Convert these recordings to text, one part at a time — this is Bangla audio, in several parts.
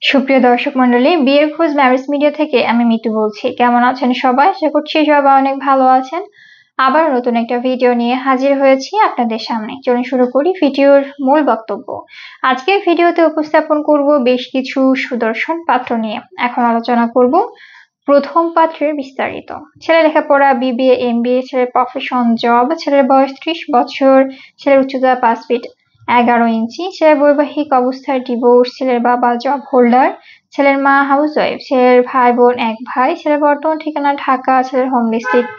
সুপ্রিয় দর্শক মন্ডলী, বিয়ের খোঁজ ম্যারেজ মিডিয়া থেকে আমি মিতু বলছি। কেমন আছেন সবাই? আশা করছি সবাই অনেক ভালো আছেন। আবার নতুন একটা ভিডিও নিয়ে হাজির হয়েছি আপনাদের সামনে। চলুন শুরু করি ভিডিওর মূল বক্তব্য। আজকের ভিডিওতে উপস্থাপন করব বেশ কিছু সুদর্শন পাত্র নিয়ে। এখন আলোচনা করব প্রথম পাত্রের বিস্তারিত। ছেলে লেখাপড়া বিবিএ এমবিএ, ছেলের প্রফেশন জব, ছেলের বয়স 30 বছর, ছেলের উচ্চতা 5 ফিট 11 ইঞ্চি, ছেলের বৈবাহিক অবস্থায় ডিভোর্স, ছেলের বাবা জব হোল্ডার, ছেলের মা হাউসওয়াইফ, ছেলের ভাই বোন এক ভাই, ছেলের বর্তমান ঠিকানা ঢাকা, ছেলের হোম ডিস্ট্রিক্ট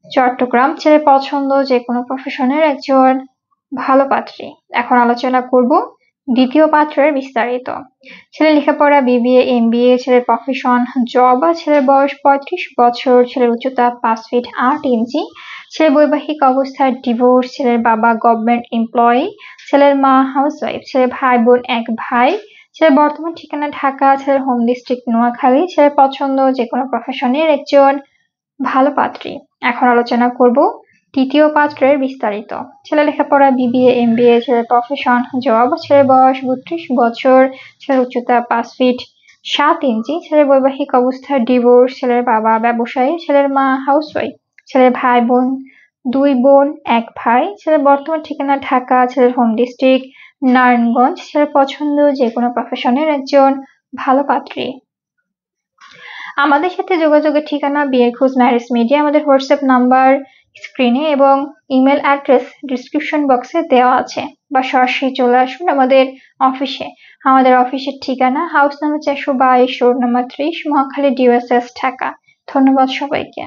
চট্টগ্রাম, ছেলের পছন্দ যে কোনো প্রফেশনের একজন ভালো পাত্রী। এখন আলোচনা করব দ্বিতীয় পাত্রের বিস্তারিত। ছেলের লেখাপড়া বিবিএ এমবিএ, ছেলের প্রফেশন জব, ছেলের বয়স 35 বছর, ছেলের উচ্চতা 5 ফিট 8 ইঞ্চি, ছেলের বৈবাহিক অবস্থায় ডিভোর্স, ছেলের বাবা গভর্নমেন্ট এমপ্লয়ি, ছেলের মা হাউসওয়াইফ, ছেলের ভাই বোন এক ভাই, ছেলের বর্তমান ঠিকানা ঢাকা, ছেলের হোম ডিস্ট্রিক্ট নোয়াখালী, ছেলের পছন্দ যে কোনো প্রফেশনের একজন ভালো পাত্রী। এখন আলোচনা করব তৃতীয় পাত্রের বিস্তারিত। ছেলে লেখাপড়া বিবিএ এমবিএ, ছেলের প্রফেশন জব, ছেলের বয়স 32 বছর, ছেলের উচ্চতা 5 ফিট 7 ইঞ্চি, ছেলের বৈবাহিক অবস্থা ডিভোর্স, ছেলের বাবা ব্যবসায়ী, ছেলের মা হাউসওয়াইফ, ছেলের ভাই বোন 2 বোন 1 ভাই, ছেলের বর্তমান ঠিকানা ঢাকা, ছেলের হোম ডিস্ট্রিক্ট নারায়ণগঞ্জ, ছেলের পছন্দ যে কোনো প্রফেশনের একজন ভালো পাত্রী। আমাদের সাথে যোগাযোগের ঠিকানা বিয়ের খোঁজ ম্যারেজ মিডিয়া। আমাদের হোয়াটসঅ্যাপ নাম্বার স্ক্রিনে এবং ইমেল অ্যাড্রেস ডিসক্রিপশন বক্সে দেওয়া আছে, বা সরাসরি চলে আসুন আমাদের অফিসে। আমাদের অফিসের ঠিকানা house number 422, road number 30, Mohakhali, ডিওএসএস, Dhaka. ধন্যবাদ সবাইকে।